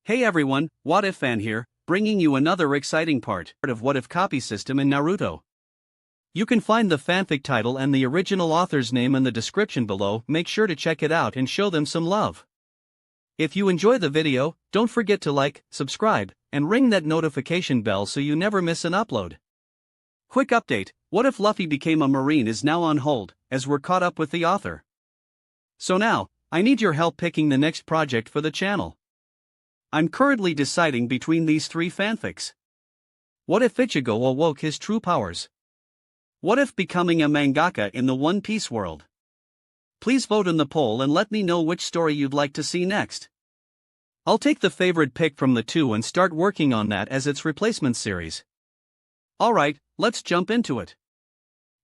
Hey everyone, What If Fan here, bringing you another exciting part of What If copy system in Naruto. You can find the fanfic title and the original author's name in the description below. Make sure to check it out and show them some love. If you enjoy the video, don't forget to like, subscribe, and ring that notification bell so you never miss an upload. Quick update, What If Luffy Became a Marine is now on hold, as we're caught up with the author. So now, I need your help picking the next project for the channel. I'm currently deciding between these three fanfics. What if Ichigo awoke his true powers? What if becoming a mangaka in the One Piece world? Please vote in the poll and let me know which story you'd like to see next. I'll take the favorite pick from the two and start working on that as its replacement series. Alright, let's jump into it.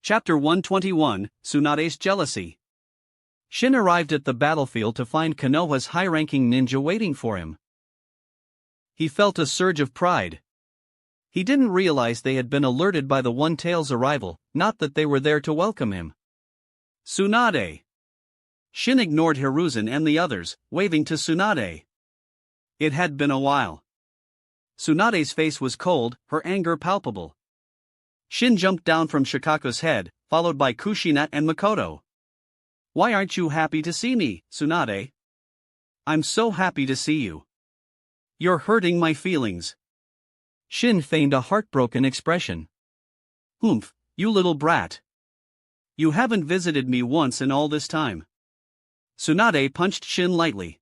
Chapter 121, Tsunade's Jealousy. Shin arrived at the battlefield to find Konoha's high-ranking ninja waiting for him. He felt a surge of pride. He didn't realize they had been alerted by the One-Tail's arrival, not that they were there to welcome him. Tsunade. Shin ignored Hiruzen and the others, waving to Tsunade. It had been a while. Tsunade's face was cold, her anger palpable. Shin jumped down from Shikaku's head, followed by Kushina and Makoto. "Why aren't you happy to see me, Tsunade?" "I'm so happy to see you. You're hurting my feelings." Shin feigned a heartbroken expression. "Humph, you little brat. You haven't visited me once in all this time." Tsunade punched Shin lightly.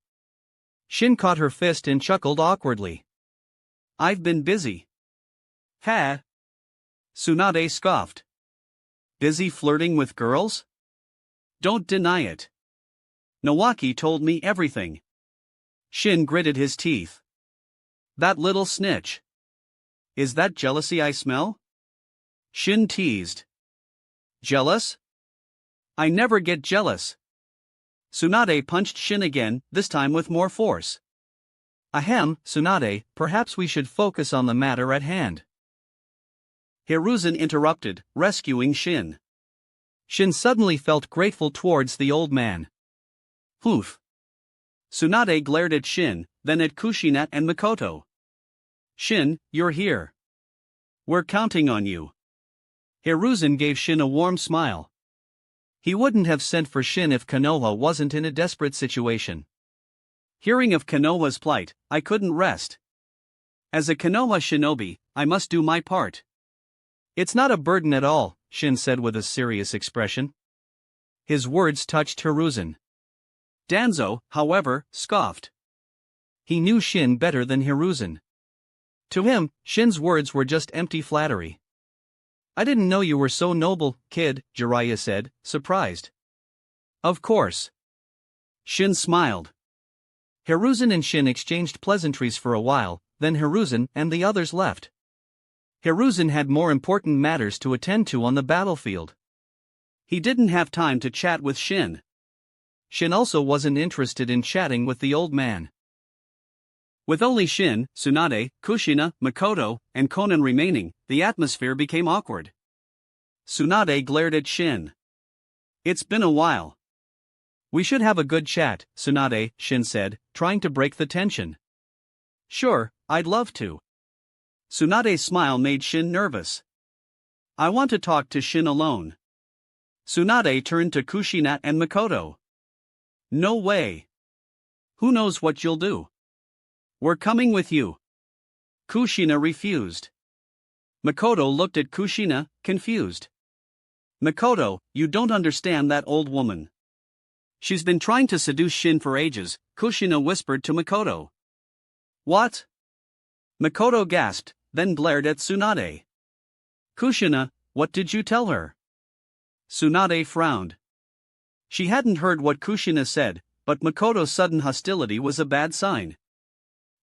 Shin caught her fist and chuckled awkwardly. "I've been busy." "Ha!" Tsunade scoffed. "Busy flirting with girls? Don't deny it. Nawaki told me everything." Shin gritted his teeth. "That little snitch. Is that jealousy I smell?" Shin teased. "Jealous? I never get jealous." Tsunade punched Shin again, this time with more force. "Ahem, Tsunade, perhaps we should focus on the matter at hand." Hiruzen interrupted, rescuing Shin. Shin suddenly felt grateful towards the old man. "Hoof." Tsunade glared at Shin, then at Kushina and Makoto. "Shin, you're here. We're counting on you." Hiruzen gave Shin a warm smile. He wouldn't have sent for Shin if Konoha wasn't in a desperate situation. Hearing of Konoha's plight, I couldn't rest. As a Konoha shinobi, I must do my part. "It's not a burden at all," Shin said with a serious expression. His words touched Hiruzen. Danzo, however, scoffed. He knew Shin better than Hiruzen. To him, Shin's words were just empty flattery. "I didn't know you were so noble, kid," Jiraiya said, surprised. "Of course." Shin smiled. Hiruzen and Shin exchanged pleasantries for a while, then Hiruzen and the others left. Hiruzen had more important matters to attend to on the battlefield. He didn't have time to chat with Shin. Shin also wasn't interested in chatting with the old man. With only Shin, Tsunade, Kushina, Makoto, and Konan remaining, the atmosphere became awkward. Tsunade glared at Shin. "It's been a while. We should have a good chat, Tsunade," Shin said, trying to break the tension. "Sure, I'd love to." Tsunade's smile made Shin nervous. "I want to talk to Shin alone." Tsunade turned to Kushina and Makoto. "No way. Who knows what you'll do? We're coming with you." Kushina refused. Makoto looked at Kushina, confused. "Makoto, you don't understand that old woman. She's been trying to seduce Shin for ages," Kushina whispered to Makoto. "What?" Makoto gasped, then glared at Tsunade. "Kushina, what did you tell her?" Tsunade frowned. She hadn't heard what Kushina said, but Makoto's sudden hostility was a bad sign.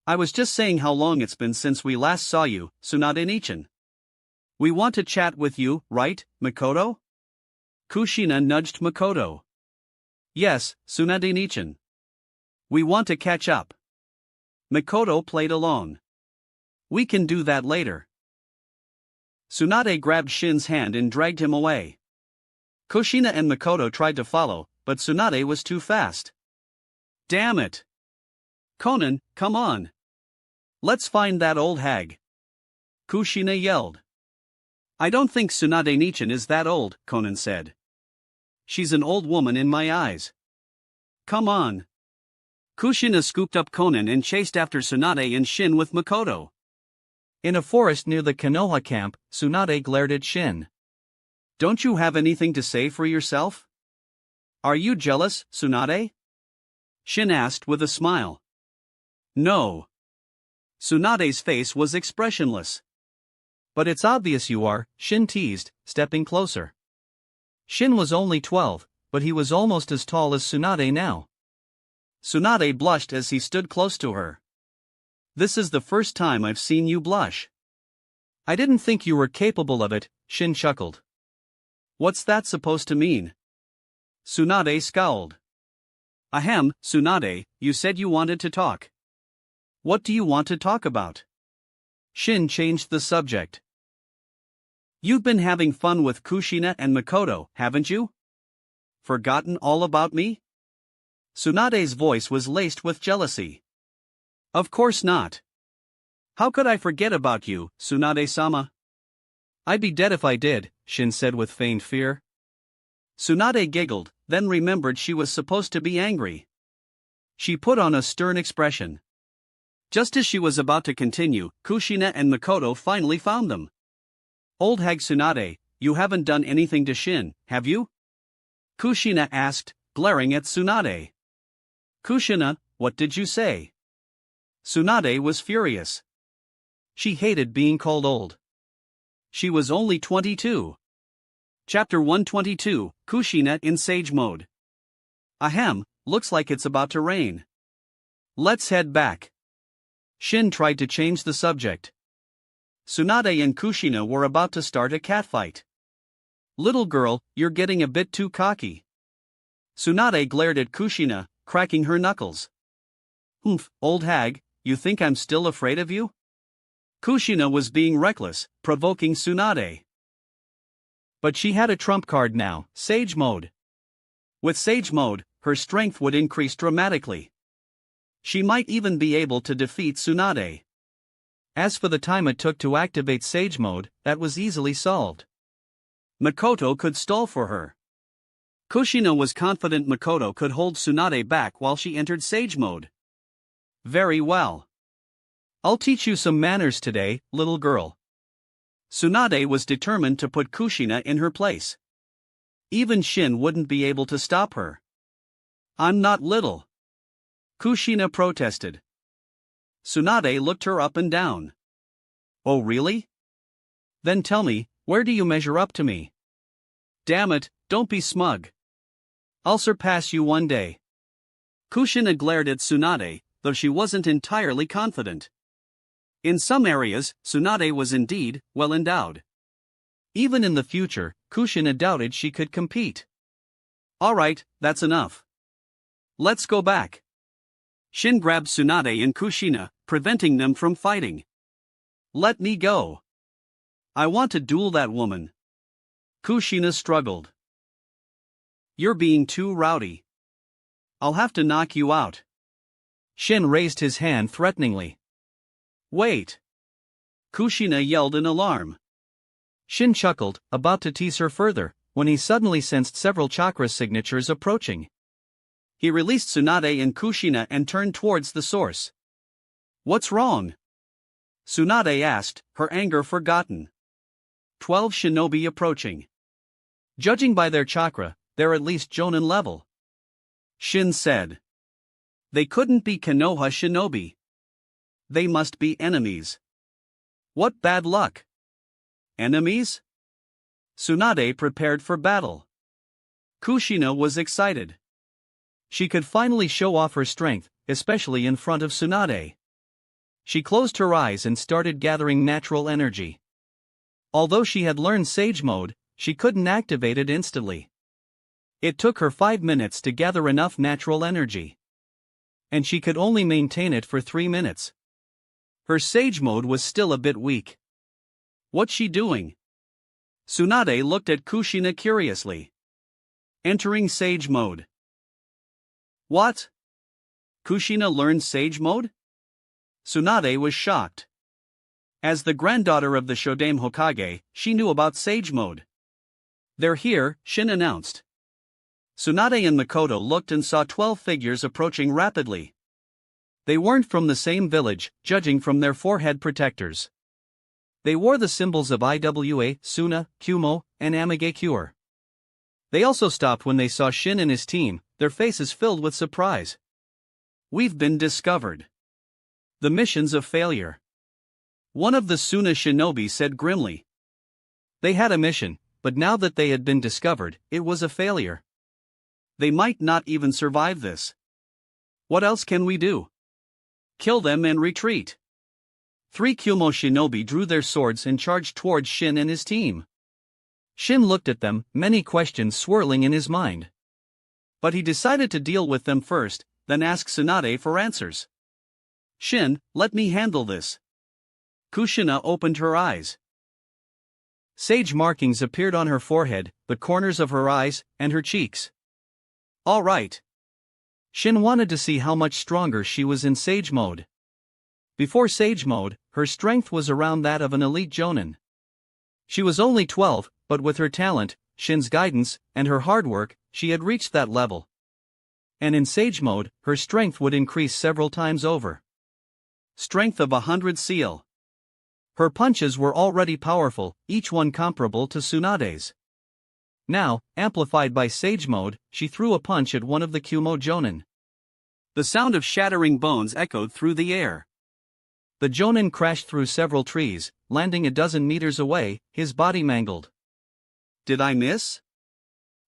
"I was just saying how long it's been since we last saw you, Tsunade-nichan. We want to chat with you, right, Makoto?" Kushina nudged Makoto. "Yes, Tsunade-nichan. We want to catch up." Makoto played along. "We can do that later." Tsunade grabbed Shin's hand and dragged him away. Kushina and Makoto tried to follow, but Tsunade was too fast. "Damn it! Konan, come on. Let's find that old hag. Kushina yelled. I don't think Tsunade Nichin is that old, Conan said. She's an old woman in my eyes. Come on. Kushina scooped up Conan and chased after Tsunade and Shin with Makoto. In a forest near the Konoha camp, Tsunade glared at Shin. Don't you have anything to say for yourself? Are you jealous, Tsunade? Shin asked with a smile. No. Tsunade's face was expressionless. But it's obvious you are, Shin teased, stepping closer. Shin was only 12, but he was almost as tall as Tsunade now. Tsunade blushed as he stood close to her. This is the first time I've seen you blush. I didn't think you were capable of it, Shin chuckled. What's that supposed to mean? Tsunade scowled. Ahem, Tsunade, you said you wanted to talk. What do you want to talk about? Shin changed the subject. You've been having fun with Kushina and Makoto, haven't you? Forgotten all about me? Tsunade's voice was laced with jealousy. Of course not. How could I forget about you, Tsunade-sama? I'd be dead if I did, Shin said with feigned fear. Tsunade giggled, then remembered she was supposed to be angry. She put on a stern expression. Just as she was about to continue, Kushina and Makoto finally found them. Old hag Tsunade, you haven't done anything to Shin, have you? Kushina asked, glaring at Tsunade. Kushina, what did you say? Tsunade was furious. She hated being called old. She was only 22. Chapter 122, Kushina in Sage Mode. Ahem, looks like it's about to rain. Let's head back. Shin tried to change the subject. Tsunade and Kushina were about to start a catfight. Little girl, you're getting a bit too cocky. Tsunade glared at Kushina, cracking her knuckles. Humph, old hag, you think I'm still afraid of you? Kushina was being reckless, provoking Tsunade. But she had a trump card now, Sage Mode. With Sage Mode, her strength would increase dramatically. She might even be able to defeat Tsunade. As for the time it took to activate Sage Mode, that was easily solved. Makoto could stall for her. Kushina was confident Makoto could hold Tsunade back while she entered Sage Mode. Very well. I'll teach you some manners today, little girl. Tsunade was determined to put Kushina in her place. Even Shin wouldn't be able to stop her. I'm not little. Kushina protested. Tsunade looked her up and down. Oh really? Then tell me, where do you measure up to me? Damn it, don't be smug. I'll surpass you one day. Kushina glared at Tsunade, though she wasn't entirely confident. In some areas, Tsunade was indeed well endowed. Even in the future, Kushina doubted she could compete. Alright, that's enough. Let's go back. Shin grabbed Tsunade and Kushina, preventing them from fighting. Let me go. I want to duel that woman. Kushina struggled. You're being too rowdy. I'll have to knock you out. Shin raised his hand threateningly. Wait. Kushina yelled in alarm. Shin chuckled, about to tease her further, when he suddenly sensed several chakra signatures approaching. He released Tsunade and Kushina and turned towards the source. What's wrong? Tsunade asked, her anger forgotten. 12 shinobi approaching. Judging by their chakra, they're at least Jonin level. Shin said. They couldn't be Konoha shinobi. They must be enemies. What bad luck. Enemies? Tsunade prepared for battle. Kushina was excited. She could finally show off her strength, especially in front of Tsunade. She closed her eyes and started gathering natural energy. Although she had learned Sage Mode, she couldn't activate it instantly. It took her 5 minutes to gather enough natural energy. And she could only maintain it for 3 minutes. Her Sage Mode was still a bit weak. What's she doing? Tsunade looked at Kushina curiously. Entering Sage Mode. What? Kushina learned Sage Mode? Tsunade was shocked. As the granddaughter of the Shodaime Hokage, she knew about Sage Mode. "They're here," Shin announced. Tsunade and Makoto looked and saw 12 figures approaching rapidly. They weren't from the same village, judging from their forehead protectors. They wore the symbols of Iwa, Suna, Kumo, and Amigakure. They also stopped when they saw Shin and his team, their faces filled with surprise. "We've been discovered." The mission's a failure. One of the Suna shinobi said grimly. They had a mission, but now that they had been discovered, it was a failure. They might not even survive this. What else can we do? Kill them and retreat. 3 Kumo shinobi drew their swords and charged towards Shin and his team. Shin looked at them, many questions swirling in his mind. But he decided to deal with them first, then ask Tsunade for answers. "Shin, let me handle this." Kushina opened her eyes. Sage markings appeared on her forehead, the corners of her eyes, and her cheeks. "All right." Shin wanted to see how much stronger she was in Sage Mode. Before Sage Mode, her strength was around that of an elite Jonin. She was only 12, but with her talent, Shin's guidance, and her hard work, she had reached that level. And in Sage Mode, her strength would increase several times over. Strength of 100 seal. Her punches were already powerful, each one comparable to Tsunade's. Now, amplified by Sage Mode, she threw a punch at one of the Kumo Jonin. The sound of shattering bones echoed through the air. The Jonin crashed through several trees, landing a dozen meters away, his body mangled. "Did I miss?"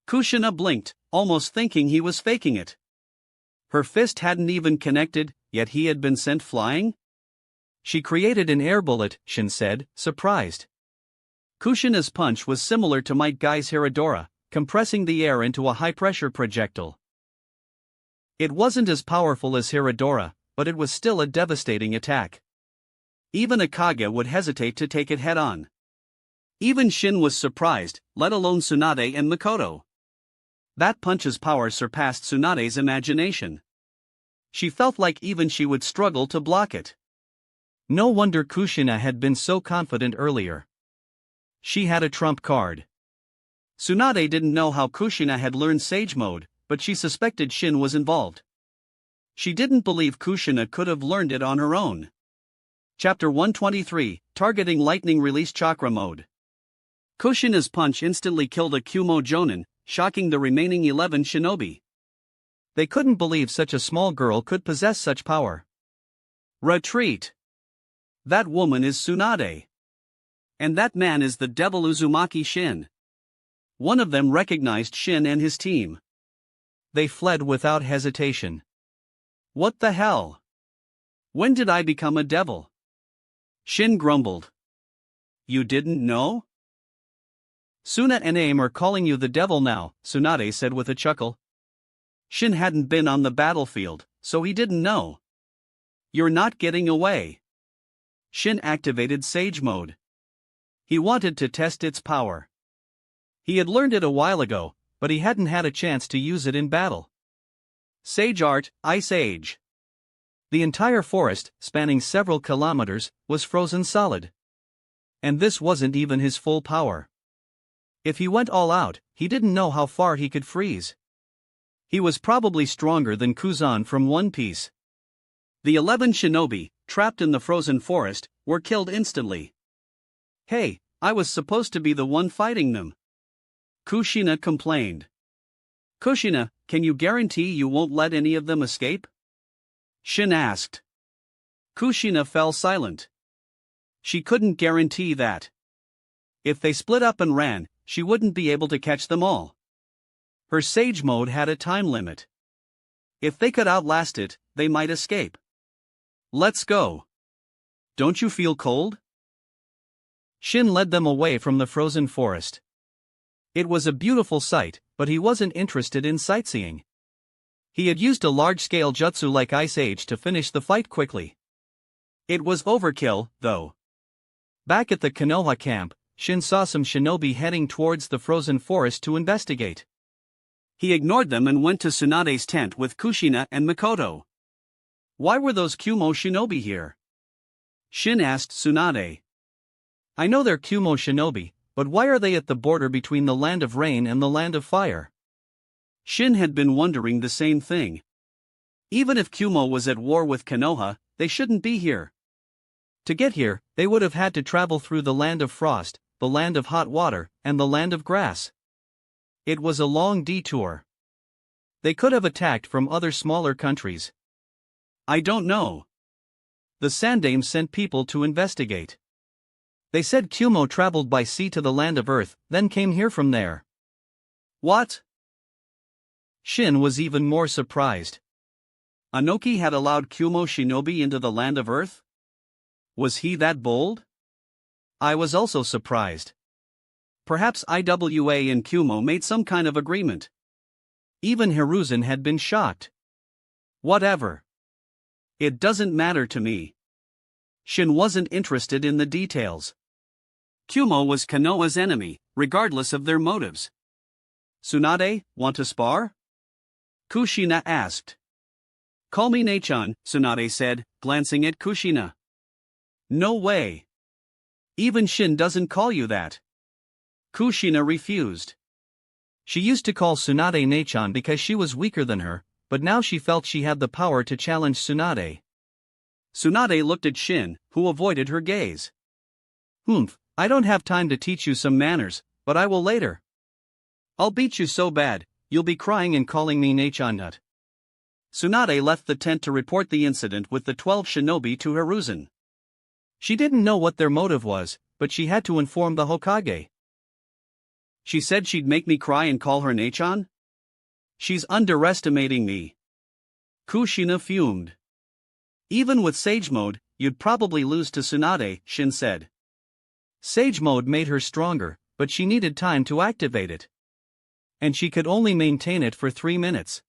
Kushina blinked, almost thinking he was faking it. Her fist hadn't even connected, yet he had been sent flying? "She created an air bullet," Shin said, surprised. Kushina's punch was similar to Might Guy's Hiradora, compressing the air into a high-pressure projectile. It wasn't as powerful as Hiradora, but it was still a devastating attack. Even a Kage would hesitate to take it head-on. Even Shin was surprised, let alone Tsunade and Makoto. That punch's power surpassed Tsunade's imagination. She felt like even she would struggle to block it. No wonder Kushina had been so confident earlier. She had a trump card. Tsunade didn't know how Kushina had learned Sage Mode, but she suspected Shin was involved. She didn't believe Kushina could have learned it on her own. Chapter 123, Targeting Lightning Release Chakra Mode. Kushina's punch instantly killed a Kumo Jonin, shocking the remaining 11 shinobi. They couldn't believe such a small girl could possess such power. "Retreat! That woman is Tsunade. And that man is the devil Uzumaki Shin." One of them recognized Shin and his team. They fled without hesitation. "What the hell? When did I become a devil?" Shin grumbled. "You didn't know?" "Suna and Aim are calling you the devil now," Tsunade said with a chuckle. Shin hadn't been on the battlefield, so he didn't know. "You're not getting away." Shin activated Sage Mode. He wanted to test its power. He had learned it a while ago, but he hadn't had a chance to use it in battle. Sage Art, Ice Age. The entire forest, spanning several kilometers, was frozen solid. And this wasn't even his full power. If he went all out, he didn't know how far he could freeze. He was probably stronger than Kuzan from One Piece. The 11 shinobi, trapped in the frozen forest, were killed instantly. "Hey, I was supposed to be the one fighting them," Kushina complained. "Kushina, can you guarantee you won't let any of them escape?" Shin asked. Kushina fell silent. She couldn't guarantee that. If they split up and ran, she wouldn't be able to catch them all. Her Sage Mode had a time limit. If they could outlast it, they might escape. "Let's go. Don't you feel cold?" Shin led them away from the frozen forest. It was a beautiful sight, but he wasn't interested in sightseeing. He had used a large-scale jutsu like Ice Age to finish the fight quickly. It was overkill, though. Back at the Konoha camp, Shin saw some shinobi heading towards the frozen forest to investigate. He ignored them and went to Tsunade's tent with Kushina and Makoto. Why were those Kumo shinobi here? Shin asked Tsunade. I know they're Kumo shinobi, but why are they at the border between the land of rain and the land of fire? Shin had been wondering the same thing. Even if Kumo was at war with Konoha, they shouldn't be here. To get here, they would have had to travel through the land of frost, the land of hot water, and the land of grass. It was a long detour. They could have attacked from other smaller countries. I don't know. The Sandaime sent people to investigate. They said Kumo traveled by sea to the land of earth, then came here from there. What? Shin was even more surprised. Anoki had allowed Kumo shinobi into the land of earth? Was he that bold? I was also surprised. Perhaps Iwa and Kumo made some kind of agreement. Even Hiruzen had been shocked. Whatever. It doesn't matter to me. Shin wasn't interested in the details. Kumo was Konoha's enemy, regardless of their motives. Tsunade, want to spar? Kushina asked. Call me Nechan, Tsunade said, glancing at Kushina. No way. Even Shin doesn't call you that. Kushina refused. She used to call Tsunade Nechan because she was weaker than her, but now she felt she had the power to challenge Tsunade. Tsunade looked at Shin, who avoided her gaze. I don't have time to teach you some manners, but I will later. I'll beat you so bad, you'll be crying and calling me Nechan nut. Tsunade left the tent to report the incident with the 12 shinobi to Hiruzen. She didn't know what their motive was, but she had to inform the Hokage. She said she'd make me cry and call her Nechan? She's underestimating me. Kushina fumed. Even with Sage Mode, you'd probably lose to Tsunade, Shin said. Sage Mode made her stronger, but she needed time to activate it. And she could only maintain it for 3 minutes.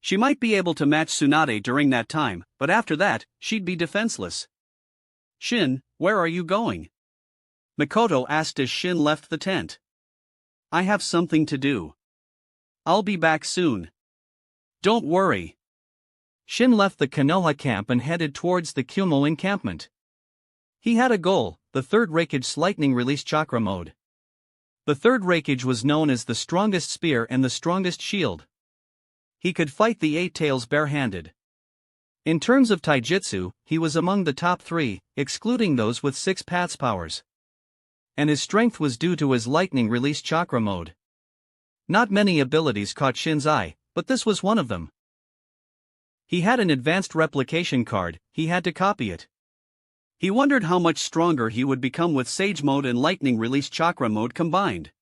She might be able to match Tsunade during that time, but after that, she'd be defenseless. Shin, where are you going? Mikoto asked as Shin left the tent. I have something to do. I'll be back soon. Don't worry. Shin left the Konoha camp and headed towards the Kumo encampment. He had a goal, the third Raikage's lightning release chakra mode. The third Raikage was known as the strongest spear and the strongest shield. He could fight the Eight Tails barehanded. In terms of taijutsu, he was among the top 3, excluding those with 6 paths powers. And his strength was due to his lightning release chakra mode. Not many abilities caught Shin's eye, but this was one of them. He had an advanced replication card, he had to copy it. He wondered how much stronger he would become with Sage Mode and lightning release chakra mode combined.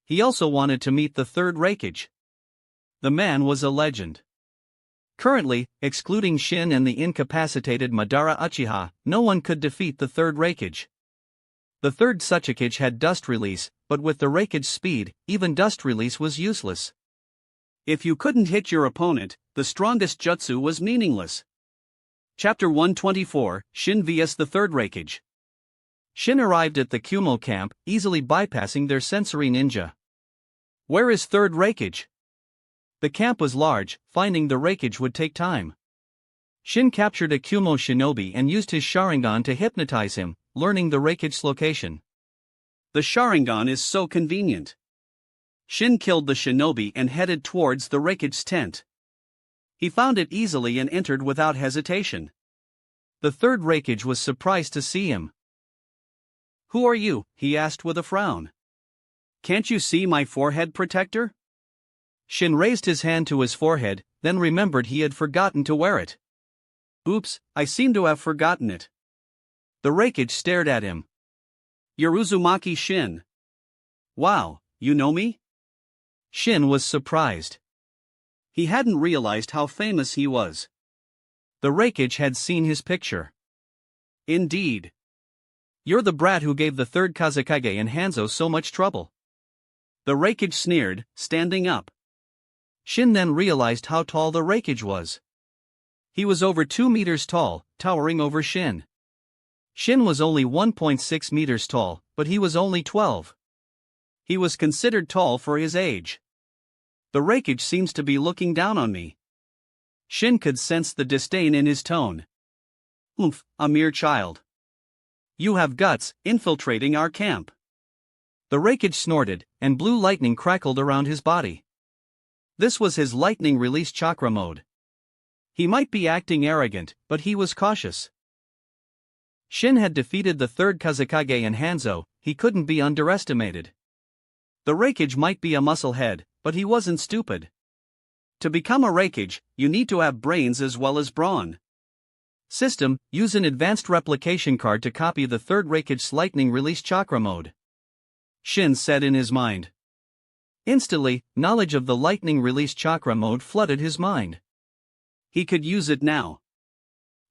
He also wanted to meet the third Raikage. The man was a legend. Currently, excluding Shin and the incapacitated Madara Uchiha, no one could defeat the third Raikage. The third Tsuchikage had dust release, but with the Raikage's speed, even dust release was useless. If you couldn't hit your opponent, the strongest jutsu was meaningless. Chapter 124, Shin vs the third Raikage. Shin arrived at the Kumo camp, easily bypassing their sensory ninja. Where is third Raikage? The camp was large, finding the Raikage would take time. Shin captured a Kumo shinobi and used his Sharingan to hypnotize him, learning the Raikage's location. The Sharingan is so convenient. Shin killed the shinobi and headed towards the Raikage's tent. He found it easily and entered without hesitation. The third Raikage was surprised to see him. Who are you? He asked with a frown. Can't you see my forehead protector? Shin raised his hand to his forehead, then remembered he had forgotten to wear it. Oops, I seem to have forgotten it. The Raikage stared at him. You're Uzumaki Shin. Wow, you know me? Shin was surprised. He hadn't realized how famous he was. The Raikage had seen his picture. Indeed. You're the brat who gave the third Kazekage and Hanzo so much trouble. The Raikage sneered, standing up. Shin then realized how tall the Raikage was. He was over 2 meters tall, towering over Shin. Shin was only 1.6 meters tall, but he was only 12. He was considered tall for his age. The Raikage seems to be looking down on me. Shin could sense the disdain in his tone. Oomph, a mere child. You have guts, infiltrating our camp. The Raikage snorted, and blue lightning crackled around his body. This was his lightning release chakra mode. He might be acting arrogant, but he was cautious. Shin had defeated the third Kazekage and Hanzo, he couldn't be underestimated. The Raikage might be a musclehead, but he wasn't stupid. To become a Raikage, you need to have brains as well as brawn. System, use an advanced replication card to copy the third Raikage's lightning release chakra mode. Shin said in his mind. Instantly, knowledge of the lightning release chakra mode flooded his mind. He could use it now.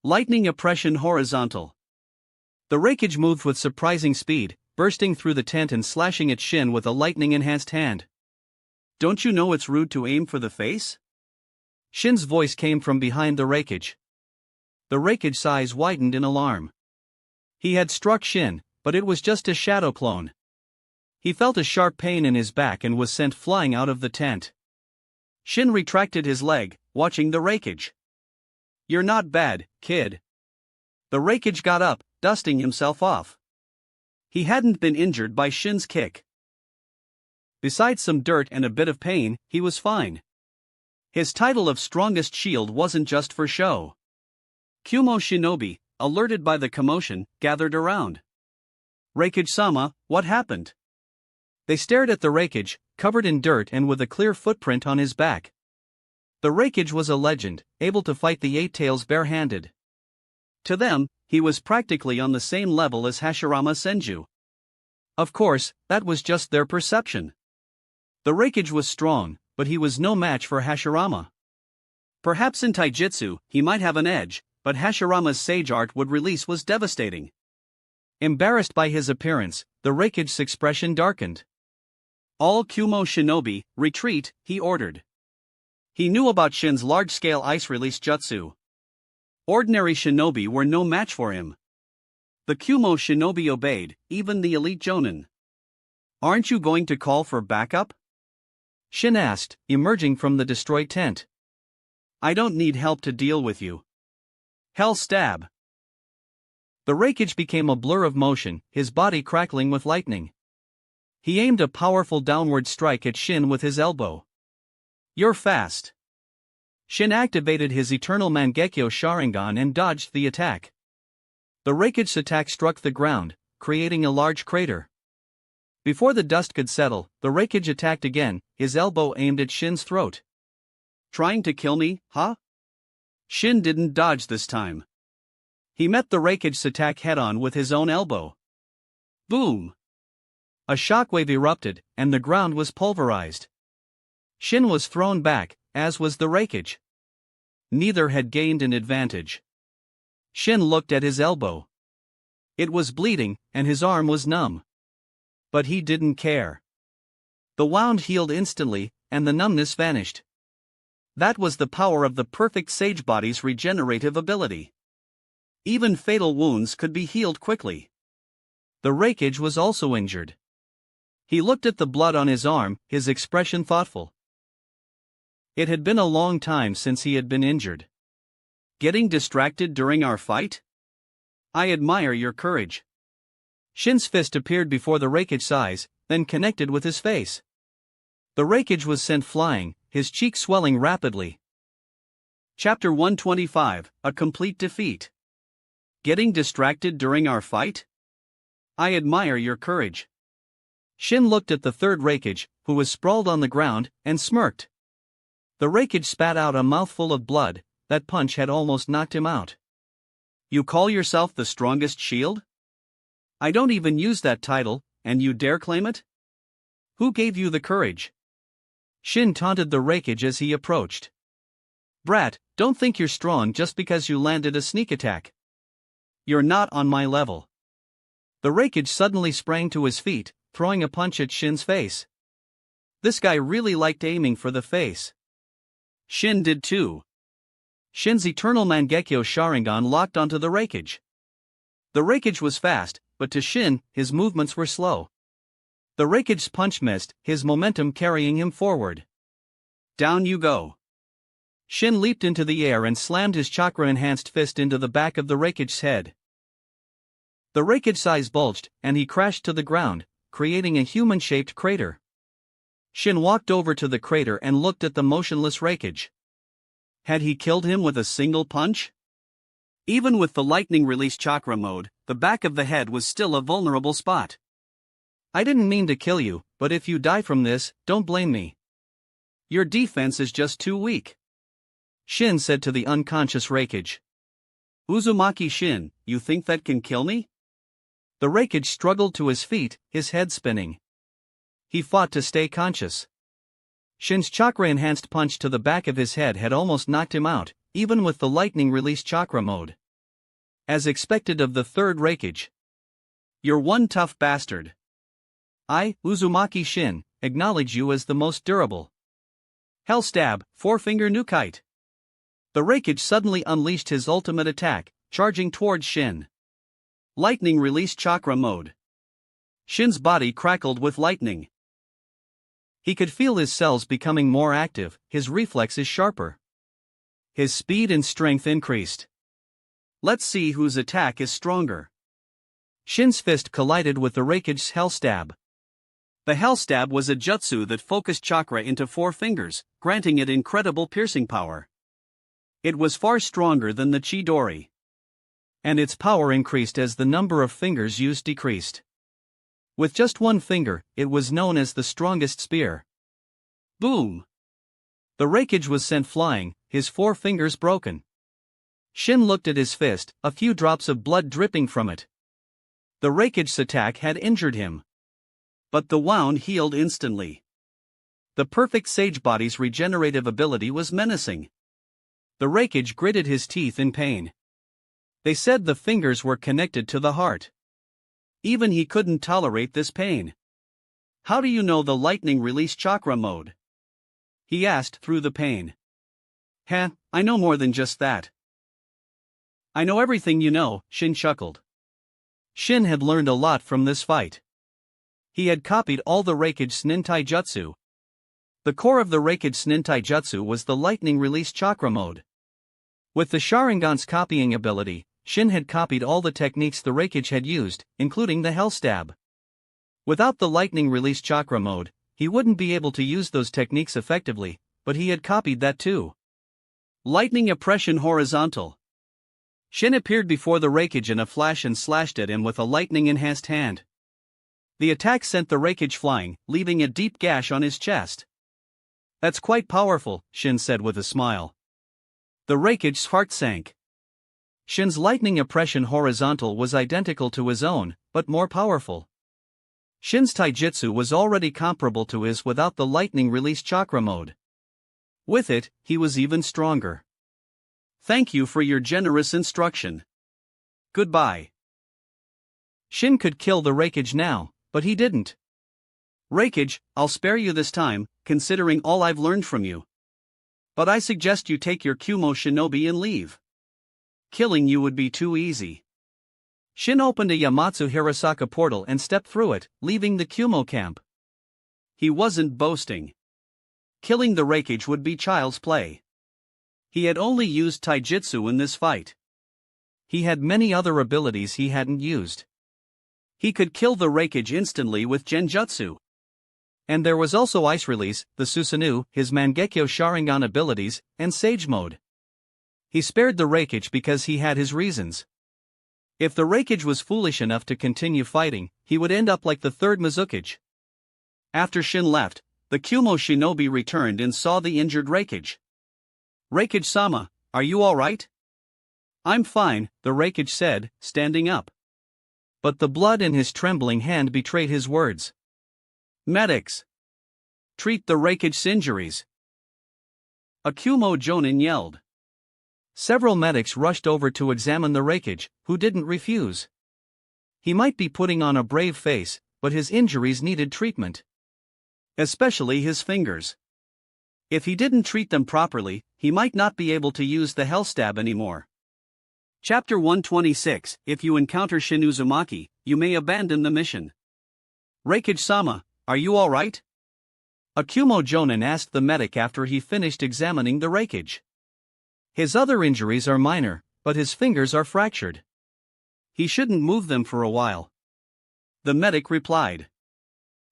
Lightning oppression horizontal. The Raikage moved with surprising speed, bursting through the tent and slashing at Shin with a lightning-enhanced hand. Don't you know it's rude to aim for the face? Shin's voice came from behind the Raikage. The Raikage's eyes widened in alarm. He had struck Shin, but it was just a shadow clone. He felt a sharp pain in his back and was sent flying out of the tent. Shin retracted his leg, watching the Raikage. You're not bad, kid. The Raikage got up, dusting himself off. He hadn't been injured by Shin's kick. Besides some dirt and a bit of pain, he was fine. His title of strongest shield wasn't just for show. Kumo Shinobi, alerted by the commotion, gathered around. Raikage-sama, what happened? They stared at the Raikage, covered in dirt and with a clear footprint on his back. The Raikage was a legend, able to fight the Eight Tails bare-handed. To them, he was practically on the same level as Hashirama Senju. Of course, that was just their perception. The Raikage was strong, but he was no match for Hashirama. Perhaps in taijutsu, he might have an edge, but Hashirama's sage art would release was devastating. Embarrassed by his appearance, the Raikage's expression darkened. All Kumo Shinobi, retreat, he ordered. He knew about Shin's large-scale ice-release jutsu. Ordinary shinobi were no match for him. The Kumo Shinobi obeyed, even the elite Jonin. Aren't you going to call for backup? Shin asked, emerging from the destroyed tent. I don't need help to deal with you. Hell stab. The Raikage became a blur of motion, his body crackling with lightning. He aimed a powerful downward strike at Shin with his elbow. You're fast. Shin activated his eternal Mangekyo Sharingan and dodged the attack. The Raikage's attack struck the ground, creating a large crater. Before the dust could settle, the Raikage attacked again, his elbow aimed at Shin's throat. Trying to kill me, huh? Shin didn't dodge this time. He met the Raikage's attack head-on with his own elbow. Boom! A shockwave erupted, and the ground was pulverized. Shin was thrown back, as was the Raikage. Neither had gained an advantage. Shin looked at his elbow. It was bleeding, and his arm was numb. But he didn't care. The wound healed instantly, and the numbness vanished. That was the power of the perfect sage body's regenerative ability. Even fatal wounds could be healed quickly. The Raikage was also injured. He looked at the blood on his arm, his expression thoughtful. It had been a long time since he had been injured. Getting distracted during our fight? I admire your courage. Shin's fist appeared before the Raikage's eyes, then connected with his face. The Raikage was sent flying, his cheek swelling rapidly. Chapter 125, A Complete Defeat. Getting distracted during our fight? I admire your courage. Shin looked at the third Raikage, who was sprawled on the ground, and smirked. The Raikage spat out a mouthful of blood, that punch had almost knocked him out. You call yourself the strongest shield? I don't even use that title, and you dare claim it? Who gave you the courage? Shin taunted the Raikage as he approached. Brat, don't think you're strong just because you landed a sneak attack. You're not on my level. The Raikage suddenly sprang to his feet, throwing a punch at Shin's face. This guy really liked aiming for the face. Shin did too. Shin's eternal Mangekyo Sharingan locked onto the Raikage. The Raikage was fast, but to Shin, his movements were slow. The Raikage's punch missed, his momentum carrying him forward. Down you go. Shin leaped into the air and slammed his chakra-enhanced fist into the back of the Raikage's head. The Raikage's eyes bulged, and he crashed to the ground, creating a human-shaped crater. Shin walked over to the crater and looked at the motionless Raikage. Had he killed him with a single punch? Even with the lightning release chakra mode, the back of the head was still a vulnerable spot. I didn't mean to kill you, but if you die from this, don't blame me. Your defense is just too weak, Shin said to the unconscious Raikage. Uzumaki Shin, you think that can kill me? The Raikage struggled to his feet, his head spinning. He fought to stay conscious. Shin's chakra-enhanced punch to the back of his head had almost knocked him out, even with the lightning release chakra mode. As expected of the third Raikage. You're one tough bastard. I, Uzumaki Shin, acknowledge you as the most durable. Hell Stab, Four-Finger Nukite. The Raikage suddenly unleashed his ultimate attack, charging towards Shin. Lightning release chakra mode. Shin's body crackled with lightning. He could feel his cells becoming more active, his reflexes sharper. His speed and strength increased. Let's see whose attack is stronger. Shin's fist collided with the Raikage's Hell Stab. The Hell Stab was a jutsu that focused chakra into 4 fingers, granting it incredible piercing power. It was far stronger than the Chidori. And its power increased as the number of fingers used decreased. With just 1 finger, it was known as the strongest spear. Boom! The Raikage was sent flying, his 4 fingers broken. Shin looked at his fist, a few drops of blood dripping from it. The Raikage's attack had injured him. But the wound healed instantly. The perfect Sage Body's regenerative ability was menacing. The Raikage gritted his teeth in pain. They said the fingers were connected to the heart. Even he couldn't tolerate this pain. How do you know the lightning release chakra mode? He asked through the pain. I know more than just that. I know everything you know, Shin chuckled. Shin had learned a lot from this fight. He had copied all the Raikage's Nintai Jutsu. The core of the Raikage's Nintai Jutsu was the lightning release chakra mode. With the Sharingan's copying ability, Shin had copied all the techniques the Raikage had used, including the Hell Stab. Without the lightning release chakra mode, he wouldn't be able to use those techniques effectively, but he had copied that too. Lightning Oppression Horizontal. Shin appeared before the Raikage in a flash and slashed at him with a lightning-enhanced hand. The attack sent the Raikage flying, leaving a deep gash on his chest. That's quite powerful, Shin said with a smile. The Raikage's heart sank. Shin's lightning oppression horizontal was identical to his own, but more powerful. Shin's taijutsu was already comparable to his without the lightning release chakra mode. With it, he was even stronger. Thank you for your generous instruction. Goodbye. Shin could kill the Raikage now, but he didn't. Raikage, I'll spare you this time, considering all I've learned from you. But I suggest you take your Kumo Shinobi and leave. Killing you would be too easy. Shin opened a Yamatsu Hirasaka portal and stepped through it, leaving the Kumo camp. He wasn't boasting. Killing the Raikage would be child's play. He had only used taijutsu in this fight. He had many other abilities he hadn't used. He could kill the Raikage instantly with Genjutsu. And there was also Ice Release, the Susanoo, his Mangekyo Sharingan abilities, and Sage Mode. He spared the Raikage because he had his reasons. If the Raikage was foolish enough to continue fighting, he would end up like the third Mizukage. After Shin left, the Kumo Shinobi returned and saw the injured Raikage. Raikage-sama, are you alright? I'm fine, the Raikage said, standing up. But the blood in his trembling hand betrayed his words. Medics! Treat the Raikage's injuries! A Kumo Jonin yelled. Several medics rushed over to examine the Raikage, who didn't refuse. He might be putting on a brave face, but his injuries needed treatment. Especially his fingers. If he didn't treat them properly, he might not be able to use the Hell Stab anymore. Chapter 126, If you encounter Shin Uzumaki, you may abandon the mission. Raikage-sama, are you alright? A Kumo Jonin asked the medic after he finished examining the Raikage. His other injuries are minor, but his fingers are fractured. He shouldn't move them for a while. The medic replied.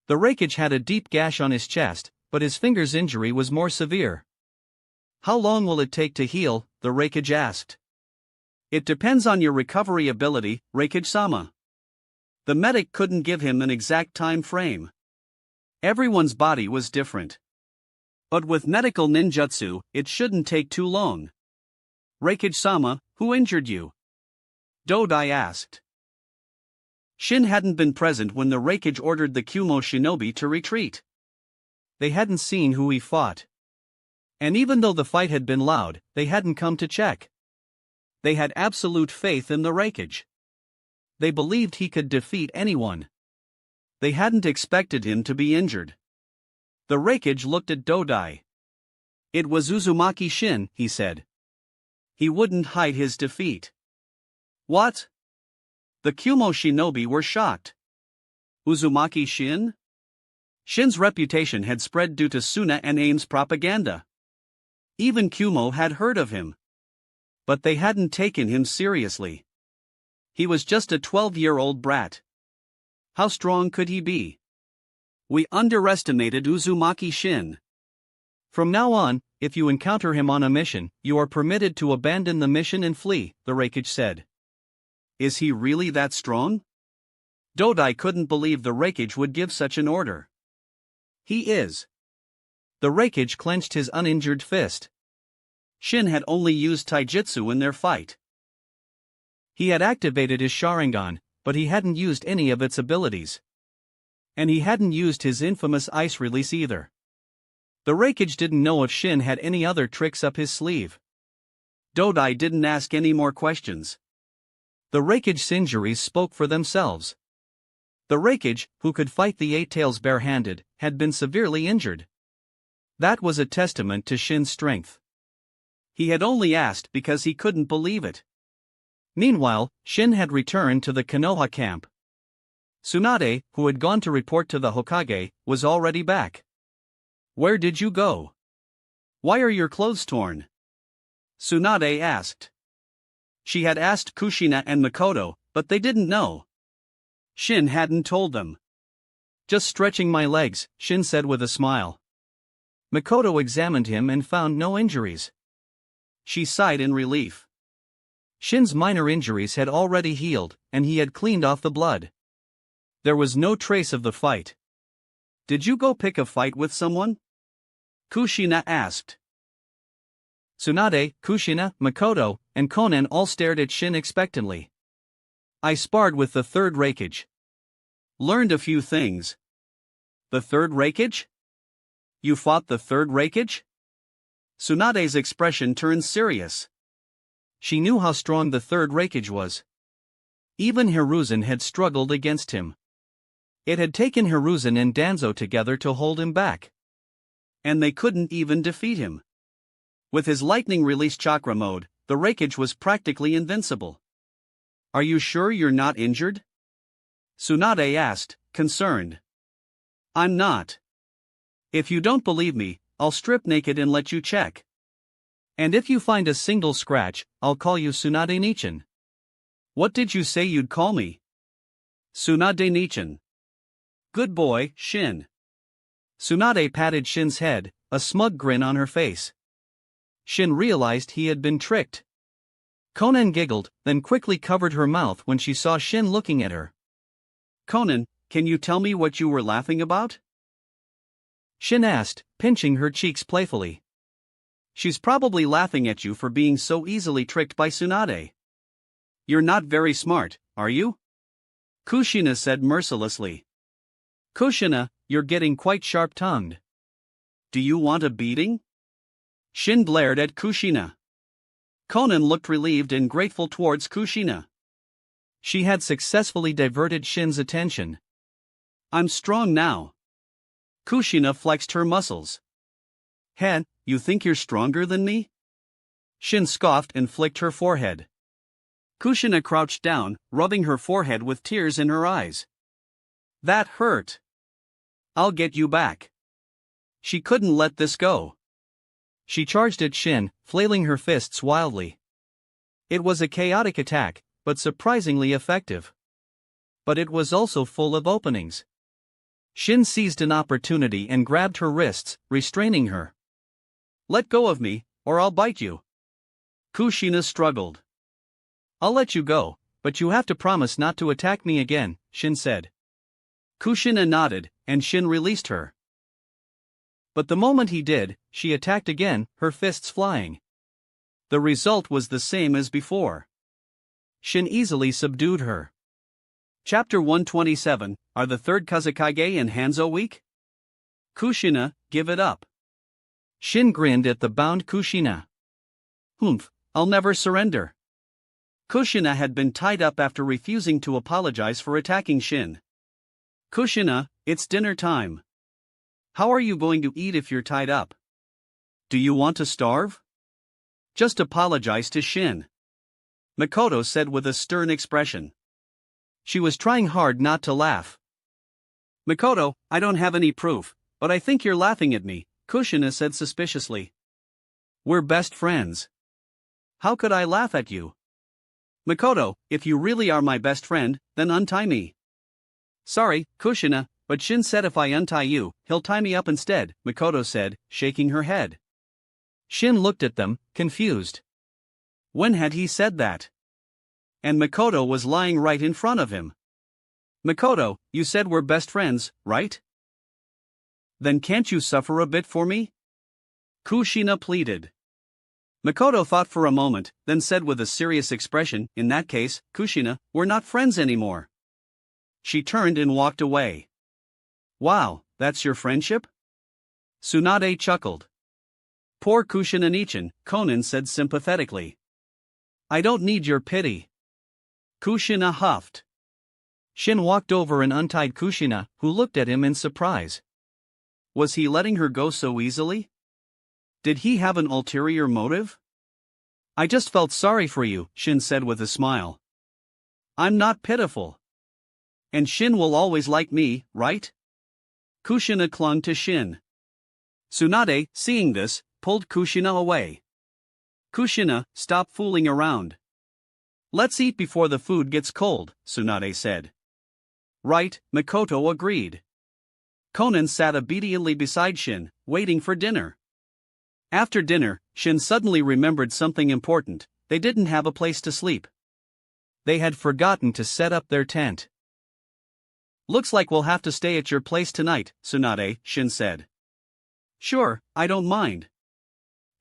The Raikage had a deep gash on his chest, but his finger's injury was more severe. How long will it take to heal? The Raikage asked. It depends on your recovery ability, Raikage-sama. The medic couldn't give him an exact time frame. Everyone's body was different. But with medical ninjutsu, it shouldn't take too long. Raikage-sama, who injured you? Dodai asked. Shin hadn't been present when the Raikage ordered the Kumo shinobi to retreat. They hadn't seen who he fought. And even though the fight had been loud, they hadn't come to check. They had absolute faith in the Raikage. They believed he could defeat anyone. They hadn't expected him to be injured. The Raikage looked at Dodai. It was Uzumaki Shin, he said. He wouldn't hide his defeat. What? The Kumo shinobi were shocked. Uzumaki Shin? Shin's reputation had spread due to Suna and Aim's propaganda. Even Kumo had heard of him. But they hadn't taken him seriously. He was just a 12-year-old brat. How strong could he be? We underestimated Uzumaki Shin. From now on, if you encounter him on a mission, you are permitted to abandon the mission and flee, the Raikage said. Is he really that strong? Dodai couldn't believe the Raikage would give such an order. He is. The Raikage clenched his uninjured fist. Shin had only used taijutsu in their fight. He had activated his Sharingan, but he hadn't used any of its abilities. And he hadn't used his infamous ice release either. The Raikage didn't know if Shin had any other tricks up his sleeve. Dodai didn't ask any more questions. The Raikage's injuries spoke for themselves. The Raikage, who could fight the Eight Tails barehanded, had been severely injured. That was a testament to Shin's strength. He had only asked because he couldn't believe it. Meanwhile, Shin had returned to the Konoha camp. Tsunade, who had gone to report to the Hokage, was already back. Where did you go? Why are your clothes torn? Tsunade asked. She had asked Kushina and Makoto, but they didn't know. Shin hadn't told them. Just stretching my legs, Shin said with a smile. Makoto examined him and found no injuries. She sighed in relief. Shin's minor injuries had already healed, and he had cleaned off the blood. There was no trace of the fight. Did you go pick a fight with someone? Kushina asked. Tsunade, Kushina, Makoto, and Konan all stared at Shin expectantly. I sparred with the third Raikage. Learned a few things. The third Raikage? You fought the third Raikage? Tsunade's expression turned serious. She knew how strong the third Raikage was. Even Hiruzen had struggled against him. It had taken Hiruzen and Danzo together to hold him back. And they couldn't even defeat him. With his lightning release chakra mode, the Raikage was practically invincible. Are you sure you're not injured? Tsunade asked, concerned. I'm not. If you don't believe me, I'll strip naked and let you check. And if you find a single scratch, I'll call you Tsunade Nichin. What did you say you'd call me? Tsunade Nichin. Good boy, Shin. Tsunade patted Shin's head, a smug grin on her face. Shin realized he had been tricked. Konan giggled, then quickly covered her mouth when she saw Shin looking at her. Konan, can you tell me what you were laughing about? Shin asked, pinching her cheeks playfully. She's probably laughing at you for being so easily tricked by Tsunade. You're not very smart, are you? Kushina said mercilessly. Kushina, you're getting quite sharp-tongued. Do you want a beating? Shin glared at Kushina. Konan looked relieved and grateful towards Kushina. She had successfully diverted Shin's attention. I'm strong now. Kushina flexed her muscles. Hen, you think you're stronger than me? Shin scoffed and flicked her forehead. Kushina crouched down, rubbing her forehead with tears in her eyes. That hurt. I'll get you back. She couldn't let this go. She charged at Shin, flailing her fists wildly. It was a chaotic attack, but surprisingly effective. But it was also full of openings. Shin seized an opportunity and grabbed her wrists, restraining her. "Let go of me, or I'll bite you." Kushina struggled. "I'll let you go, but you have to promise not to attack me again," Shin said. Kushina nodded, and Shin released her. But the moment he did, she attacked again, her fists flying. The result was the same as before. Shin easily subdued her. Chapter 127, Are the Third Kazekage and Hanzo weak? Kushina, give it up. Shin grinned at the bound Kushina. "Humph, I'll never surrender." Kushina had been tied up after refusing to apologize for attacking Shin. "Kushina, it's dinner time. How are you going to eat if you're tied up? Do you want to starve? Just apologize to Shin," Makoto said with a stern expression. She was trying hard not to laugh. "Makoto, I don't have any proof, but I think you're laughing at me," Kushina said suspiciously. "We're best friends. How could I laugh at you? Makoto, if you really are my best friend, then untie me." "Sorry, Kushina, but Shin said if I untie you, he'll tie me up instead," Makoto said, shaking her head. Shin looked at them, confused. When had he said that? And Makoto was lying right in front of him. "Makoto, you said we're best friends, right? Then can't you suffer a bit for me?" Kushina pleaded. Makoto thought for a moment, then said with a serious expression, "In that case, Kushina, we're not friends anymore." She turned and walked away. "Wow, that's your friendship?" Tsunade chuckled. "Poor Kushina-nichan," Konan said sympathetically. "I don't need your pity." Kushina huffed. Shin walked over and untied Kushina, who looked at him in surprise. Was he letting her go so easily? Did he have an ulterior motive? "I just felt sorry for you," Shin said with a smile. "I'm not pitiful. And Shin will always like me, right?" Kushina clung to Shin. Tsunade, seeing this, pulled Kushina away. "Kushina, stop fooling around. Let's eat before the food gets cold," Tsunade said. "Right," Makoto agreed. Konan sat obediently beside Shin, waiting for dinner. After dinner, Shin suddenly remembered something important: they didn't have a place to sleep. They had forgotten to set up their tent. "Looks like we'll have to stay at your place tonight, Tsunade," Shin said. "Sure, I don't mind.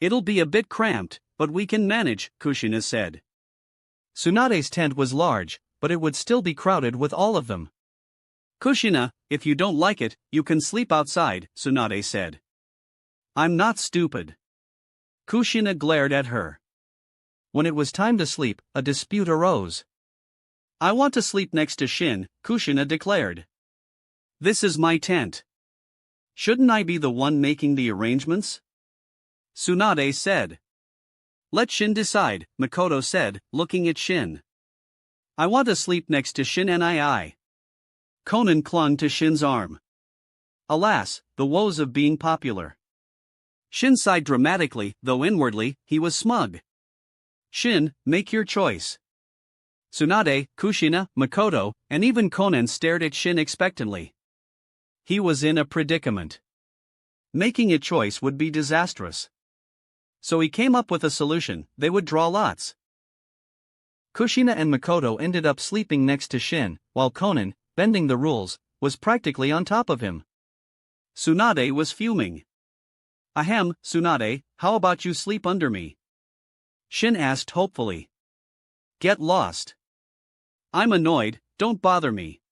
It'll be a bit cramped, but we can manage," Kushina said. Tsunade's tent was large, but it would still be crowded with all of them. "Kushina, if you don't like it, you can sleep outside," Tsunade said. "I'm not stupid." Kushina glared at her. When it was time to sleep, a dispute arose. "I want to sleep next to Shin," Kushina declared. "This is my tent. Shouldn't I be the one making the arrangements?" Tsunade said. "Let Shin decide," Makoto said, looking at Shin. "I want to sleep next to Shin nii." Konan clung to Shin's arm. Alas, the woes of being popular. Shin sighed dramatically, though inwardly, he was smug. "Shin, make your choice." Tsunade, Kushina, Makoto, and even Konan stared at Shin expectantly. He was in a predicament. Making a choice would be disastrous. So he came up with a solution: they would draw lots. Kushina and Makoto ended up sleeping next to Shin, while Konan, bending the rules, was practically on top of him. Tsunade was fuming. "Ahem, Tsunade, how about you sleep under me?" Shin asked hopefully. "Get lost. I'm annoyed, don't bother me."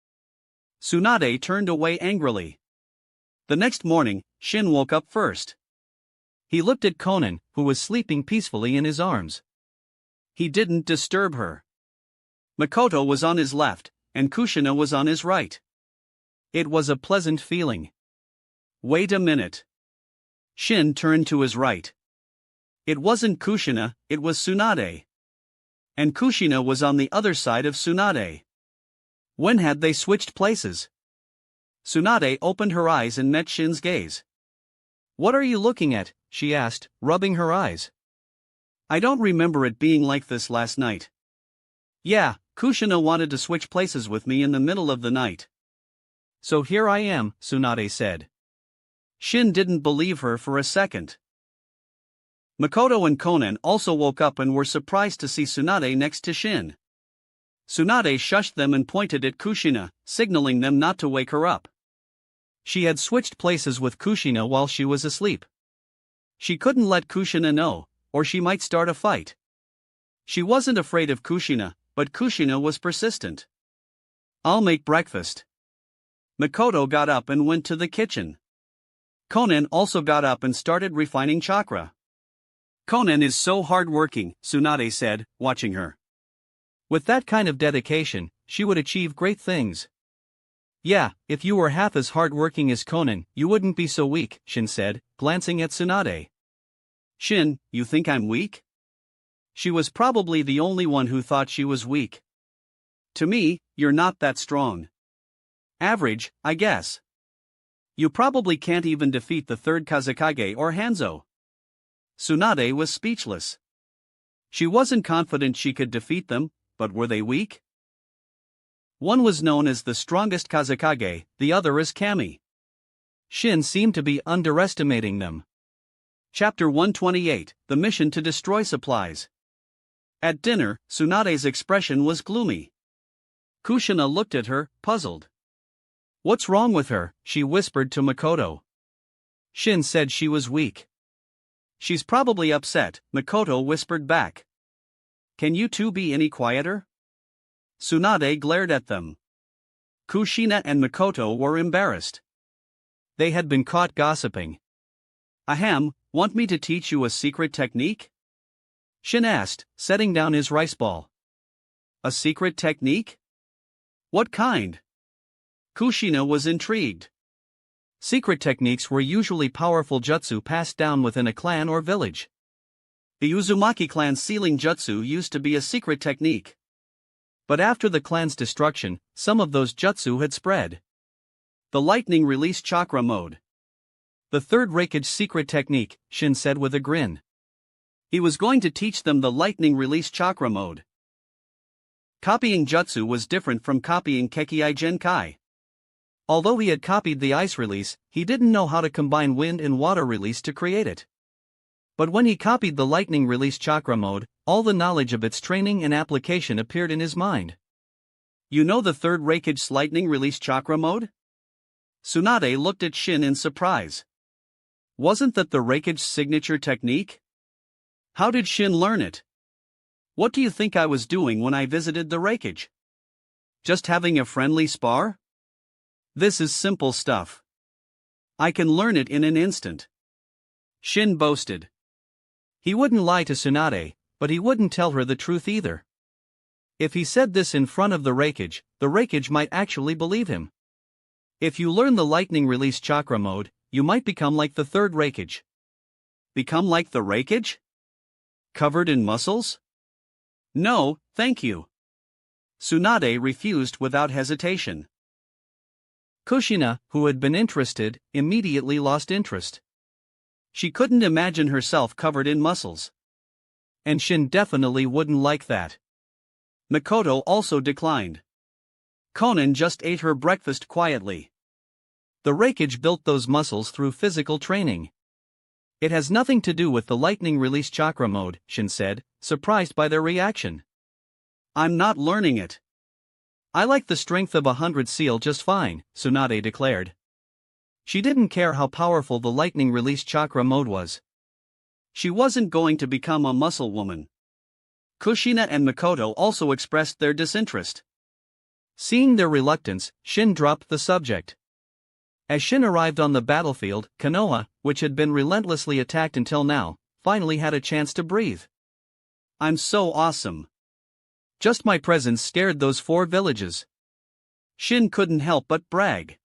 Tsunade turned away angrily. The next morning, Shin woke up first. He looked at Konan, who was sleeping peacefully in his arms. He didn't disturb her. Makoto was on his left, and Kushina was on his right. It was a pleasant feeling. Wait a minute. Shin turned to his right. It wasn't Kushina, it was Tsunade. And Kushina was on the other side of Tsunade. When had they switched places? Tsunade opened her eyes and met Shin's gaze. "What are you looking at?" she asked, rubbing her eyes. I don't remember it being like this last night. Yeah, Kushina wanted to switch places with me in the middle of the night. So here I am, Tsunade said. Shin didn't believe her for a second. Makoto and Konan also woke up and were surprised to see Tsunade next to Shin. Tsunade shushed them and pointed at Kushina, signaling them not to wake her up. She had switched places with Kushina while she was asleep. She couldn't let Kushina know, or she might start a fight. She wasn't afraid of Kushina, but Kushina was persistent. I'll make breakfast. Makoto got up and went to the kitchen. Konan also got up and started refining chakra. Konan is so hardworking, Tsunade said, watching her. With that kind of dedication, she would achieve great things. Yeah, if you were half as hardworking as Konan, you wouldn't be so weak, Shin said, glancing at Tsunade. Shin, you think I'm weak? She was probably the only one who thought she was weak. To me, you're not that strong. Average, I guess. You probably can't even defeat the third Kazekage or Hanzo. Tsunade was speechless. She wasn't confident she could defeat them, but were they weak? One was known as the strongest Kazekage, the other as Kami. Shin seemed to be underestimating them. Chapter 128, The Mission to Destroy Supplies. At dinner, Tsunade's expression was gloomy. Kushina looked at her, puzzled. What's wrong with her? She whispered to Makoto. Shin said she was weak. She's probably upset, Makoto whispered back. Can you two be any quieter? Tsunade glared at them. Kushina and Makoto were embarrassed. They had been caught gossiping. Ahem, want me to teach you a secret technique? Shin asked, setting down his rice ball. A secret technique? What kind? Kushina was intrigued. Secret techniques were usually powerful jutsu passed down within a clan or village. The Uzumaki clan's sealing jutsu used to be a secret technique. But after the clan's destruction, some of those jutsu had spread. The lightning release chakra mode. The third Raikage secret technique, Shin said with a grin. He was going to teach them the lightning release chakra mode. Copying jutsu was different from copying Kekkei Genkai. Although he had copied the ice release, he didn't know how to combine wind and water release to create it. But when he copied the lightning release chakra mode, all the knowledge of its training and application appeared in his mind. You know the third Raikage's lightning release chakra mode? Tsunade looked at Shin in surprise. Wasn't that the Raikage's signature technique? How did Shin learn it? What do you think I was doing when I visited the Raikage? Just having a friendly spar? This is simple stuff. I can learn it in an instant. Shin boasted. He wouldn't lie to Tsunade, but he wouldn't tell her the truth either. If he said this in front of the Raikage might actually believe him. If you learn the lightning release chakra mode, you might become like the third Raikage. Become like the Raikage? Covered in muscles? No, thank you. Tsunade refused without hesitation. Kushina, who had been interested, immediately lost interest. She couldn't imagine herself covered in muscles. And Shin definitely wouldn't like that. Makoto also declined. Konan just ate her breakfast quietly. The Raikage built those muscles through physical training. It has nothing to do with the lightning release chakra mode, Shin said, surprised by their reaction. I'm not learning it. I like the strength of 100 seal just fine, Tsunade declared. She didn't care how powerful the lightning release chakra mode was. She wasn't going to become a muscle woman. Kushina and Makoto also expressed their disinterest. Seeing their reluctance, Shin dropped the subject. As Shin arrived on the battlefield, Konoha, which had been relentlessly attacked until now, finally had a chance to breathe. I'm so awesome. Just my presence scared those 4 villages. Shin couldn't help but brag.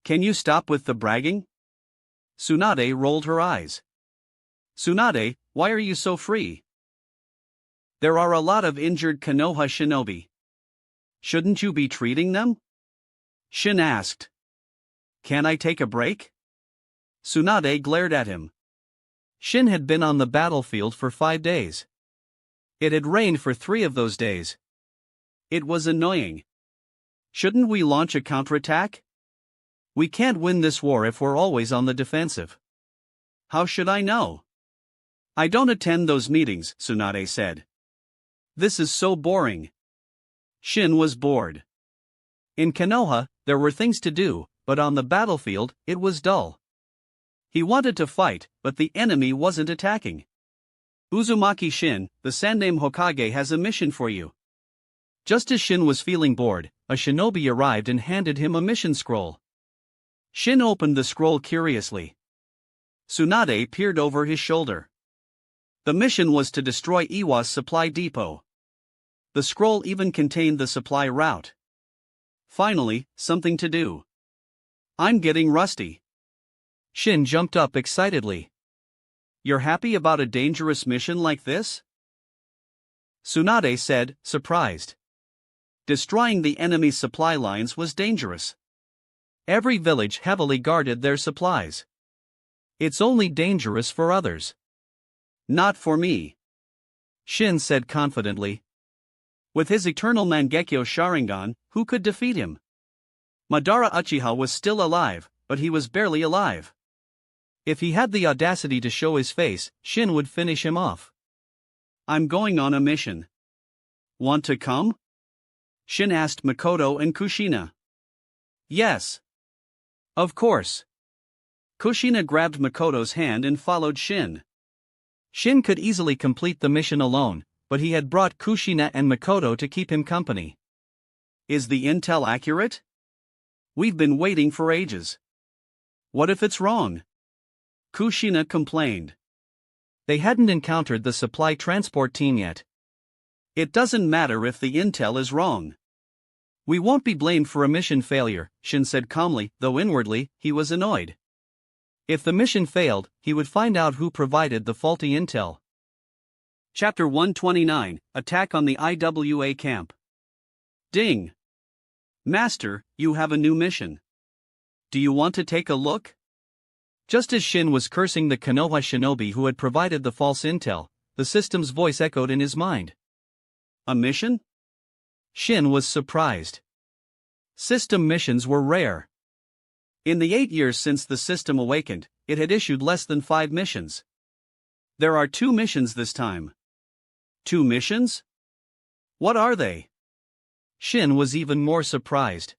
Can you stop with the bragging? Tsunade rolled her eyes. Tsunade, why are you so free? There are a lot of injured Konoha shinobi. Shouldn't you be treating them? Shin asked. Can I take a break? Tsunade glared at him. Shin had been on the battlefield for 5 days. It had rained for 3 of those days. It was annoying. Shouldn't we launch a counterattack? We can't win this war if we're always on the defensive. How should I know? I don't attend those meetings, Tsunade said. This is so boring. Shin was bored. In Konoha, there were things to do, but on the battlefield, it was dull. He wanted to fight, but the enemy wasn't attacking. Uzumaki Shin, the Sanname Hokage has a mission for you. Just as Shin was feeling bored, a shinobi arrived and handed him a mission scroll. Shin opened the scroll curiously. Tsunade peered over his shoulder. The mission was to destroy Iwa's supply depot. The scroll even contained the supply route. Finally, something to do. I'm getting rusty. Shin jumped up excitedly. You're happy about a dangerous mission like this? Tsunade said, surprised. Destroying the enemy's supply lines was dangerous. Every village heavily guarded their supplies. It's only dangerous for others. Not for me. Shin said confidently. With his eternal Mangekyo Sharingan, who could defeat him? Madara Uchiha was still alive, but he was barely alive. If he had the audacity to show his face, Shin would finish him off. I'm going on a mission. Want to come? Shin asked Makoto and Kushina. Yes. Of course. Kushina grabbed Makoto's hand and followed Shin. Shin could easily complete the mission alone, but he had brought Kushina and Makoto to keep him company. Is the intel accurate? We've been waiting for ages. What if it's wrong? Kushina complained. They hadn't encountered the supply transport team yet. It doesn't matter if the intel is wrong. We won't be blamed for a mission failure, Shin said calmly, though inwardly, he was annoyed. If the mission failed, he would find out who provided the faulty intel. Chapter 129, Attack on the IWA Camp. Ding! Master, you have a new mission. Do you want to take a look? Just as Shin was cursing the Konoha shinobi who had provided the false intel, the system's voice echoed in his mind. A mission? Shin was surprised. System missions were rare. In the 8 years since the system awakened, it had issued less than 5 missions. There are 2 missions this time. 2 missions? What are they? Shin was even more surprised.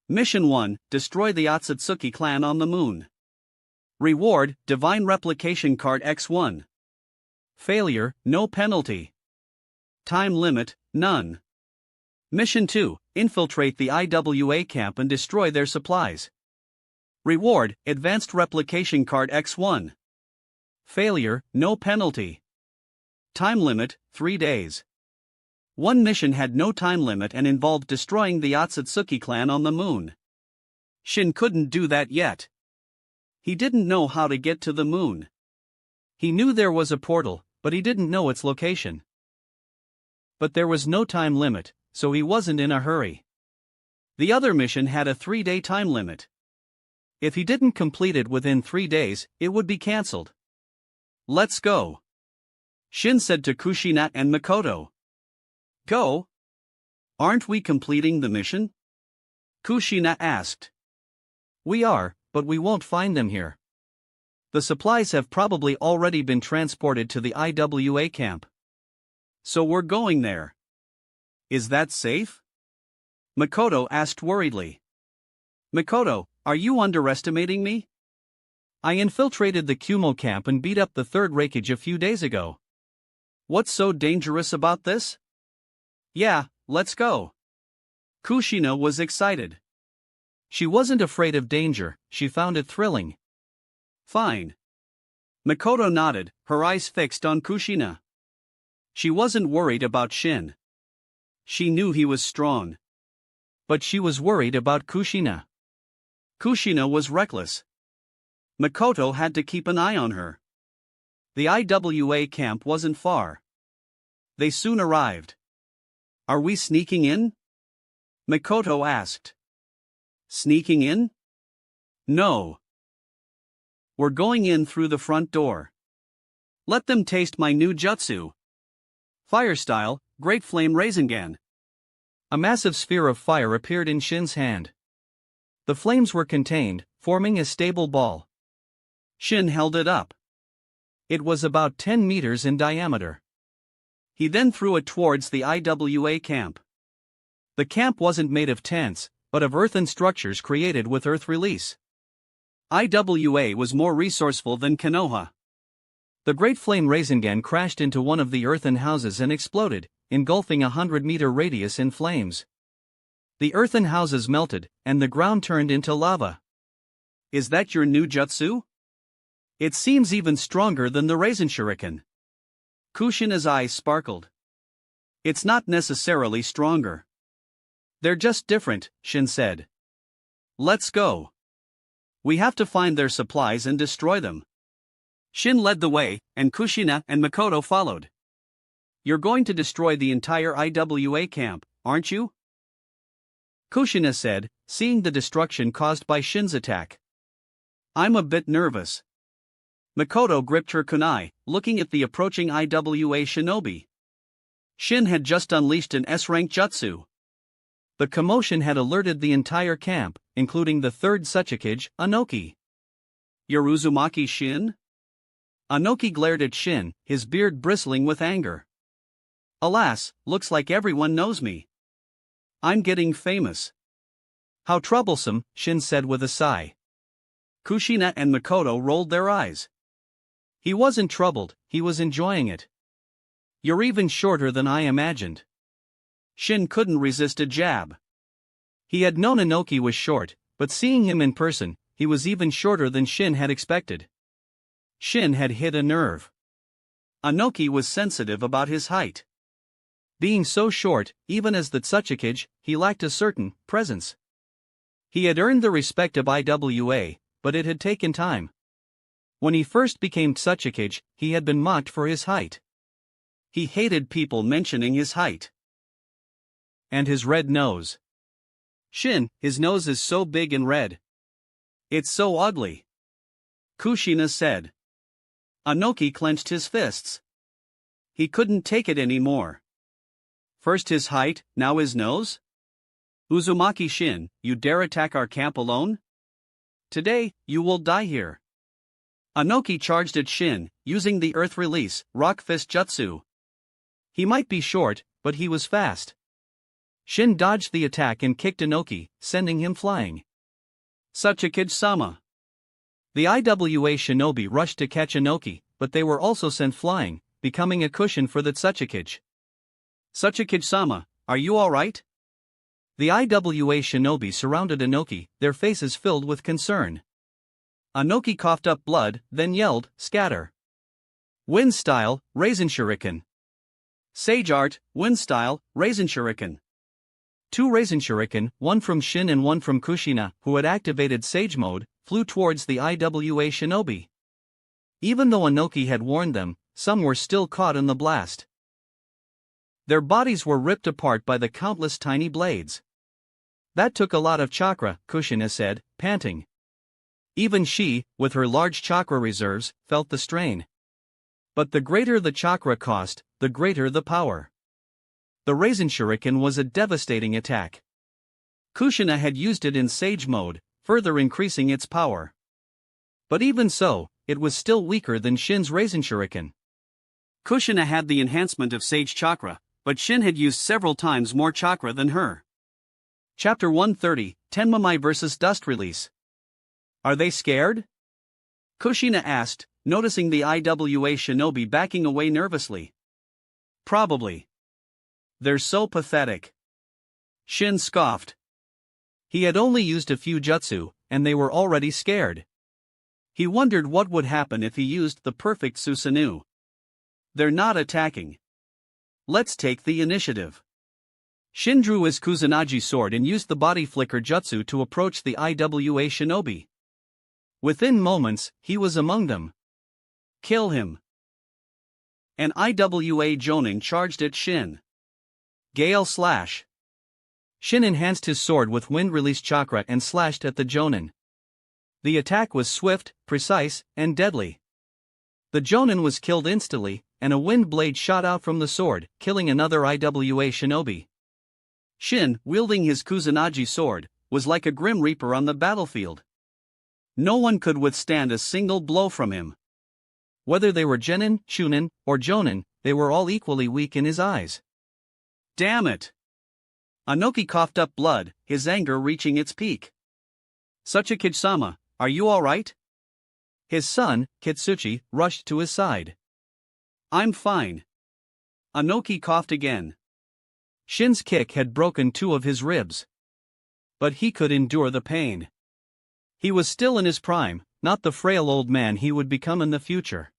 Mission 1, destroy the Otsutsuki clan on the moon. Reward, Divine Replication Card X1. Failure, no penalty. Time limit, none. Mission 2, infiltrate the IWA camp and destroy their supplies. Reward, Advanced Replication Card X1. Failure, no penalty. Time limit, 3 days. One mission had no time limit and involved destroying the Otsutsuki clan on the moon. Shin couldn't do that yet. He didn't know how to get to the moon. He knew there was a portal, but he didn't know its location. But there was no time limit, so he wasn't in a hurry. The other mission had a 3-day time limit. If he didn't complete it within 3 days, it would be cancelled. Let's go. Shin said to Kushina and Makoto. Go? Aren't we completing the mission? Kushina asked. We are, but we won't find them here. The supplies have probably already been transported to the IWA camp. So we're going there. Is that safe? Makoto asked worriedly. Makoto, are you underestimating me? I infiltrated the Kumo camp and beat up the 3rd Reikage a few days ago. What's so dangerous about this? Yeah, let's go. Kushina was excited. She wasn't afraid of danger, she found it thrilling. Fine. Makoto nodded, her eyes fixed on Kushina. She wasn't worried about Shin. She knew he was strong. But she was worried about Kushina. Kushina was reckless. Makoto had to keep an eye on her. The IWA camp wasn't far. They soon arrived. Are we sneaking in? Makoto asked. Sneaking in? No. We're going in through the front door. Let them taste my new jutsu. Fire style, Great Flame Rasengan. A massive sphere of fire appeared in Shin's hand. The flames were contained, forming a stable ball. Shin held it up. It was about 10 meters in diameter. He then threw it towards the IWA camp. The camp wasn't made of tents, but of earthen structures created with earth release. IWA was more resourceful than Konoha. The Great Flame Rasengan crashed into one of the earthen houses and exploded, engulfing a 100-meter radius in flames. The earthen houses melted, and the ground turned into lava. Is that your new jutsu? It seems even stronger than the Rasen Shuriken. Kushina's eyes sparkled. It's not necessarily stronger. They're just different, Shin said. Let's go. We have to find their supplies and destroy them. Shin led the way, and Kushina and Makoto followed. You're going to destroy the entire IWA camp, aren't you? Kushina said, seeing the destruction caused by Shin's attack. I'm a bit nervous. Makoto gripped her kunai, looking at the approaching IWA shinobi. Shin had just unleashed an S-rank jutsu. The commotion had alerted the entire camp, including the third Tsuchikage, Anoki. You're Uzumaki Shin? Anoki glared at Shin, his beard bristling with anger. Alas, looks like everyone knows me. I'm getting famous. How troublesome, Shin said with a sigh. Kushina and Makoto rolled their eyes. He wasn't troubled, he was enjoying it. You're even shorter than I imagined. Shin couldn't resist a jab. He had known Anoki was short, but seeing him in person, he was even shorter than Shin had expected. Shin had hit a nerve. Anoki was sensitive about his height. Being so short, even as the Tsuchikage, he lacked a certain presence. He had earned the respect of IWA, but it had taken time. When he first became Tsuchikage, he had been mocked for his height. He hated people mentioning his height. And his red nose. Shin, his nose is so big and red. It's so ugly. Kushina said. Anoki clenched his fists. He couldn't take it anymore. First his height, now his nose? Uzumaki Shin, you dare attack our camp alone? Today, you will die here. Anoki charged at Shin, using the earth release, rock fist jutsu. He might be short, but he was fast. Shin dodged the attack and kicked Anoki, sending him flying. Tsuchikage-sama. The IWA shinobi rushed to catch Anoki, but they were also sent flying, becoming a cushion for the Tsuchikage. Tsuchikage-sama, are you alright? The IWA shinobi surrounded Anoki, their faces filled with concern. Anoki coughed up blood, then yelled, scatter. Wind style, Rasen Shuriken. Sage art, wind style, Rasen Shuriken. 2 Rasen Shuriken, one from Shin and one from Kushina, who had activated Sage mode, flew towards the IWA shinobi. Even though Anoki had warned them, some were still caught in the blast. Their bodies were ripped apart by the countless tiny blades. That took a lot of chakra, Kushina said, panting. Even she, with her large chakra reserves, felt the strain. But the greater the chakra cost, the greater the power. The Rasen Shuriken was a devastating attack. Kushina had used it in Sage mode, further increasing its power. But even so, it was still weaker than Shin's Rasen Shuriken. Kushina had the enhancement of Sage chakra, but Shin had used several times more chakra than her. Chapter 130, Tenmamai vs. Dust Release. Are they scared? Kushina asked, noticing the IWA shinobi backing away nervously. Probably. They're so pathetic. Shin scoffed. He had only used a few jutsu, and they were already scared. He wondered what would happen if he used the perfect Susanoo. They're not attacking. Let's take the initiative. Shin drew his Kusanagi sword and used the body flicker jutsu to approach the IWA shinobi. Within moments, he was among them. Kill him. An IWA Jonin charged at Shin. Gale slash. Shin enhanced his sword with wind release chakra and slashed at the Jonin. The attack was swift, precise, and deadly. The Jonin was killed instantly, and a wind blade shot out from the sword, killing another IWA shinobi. Shin, wielding his Kusanagi sword, was like a grim reaper on the battlefield. No one could withstand a single blow from him. Whether they were Genin, Shunin, or Jonin, they were all equally weak in his eyes. Damn it! Anoki coughed up blood, his anger reaching its peak. Sachikage-sama, are you alright? His son, Kitsuchi, rushed to his side. I'm fine. Anoki coughed again. Shin's kick had broken 2 of his ribs. But he could endure the pain. He was still in his prime, not the frail old man he would become in the future.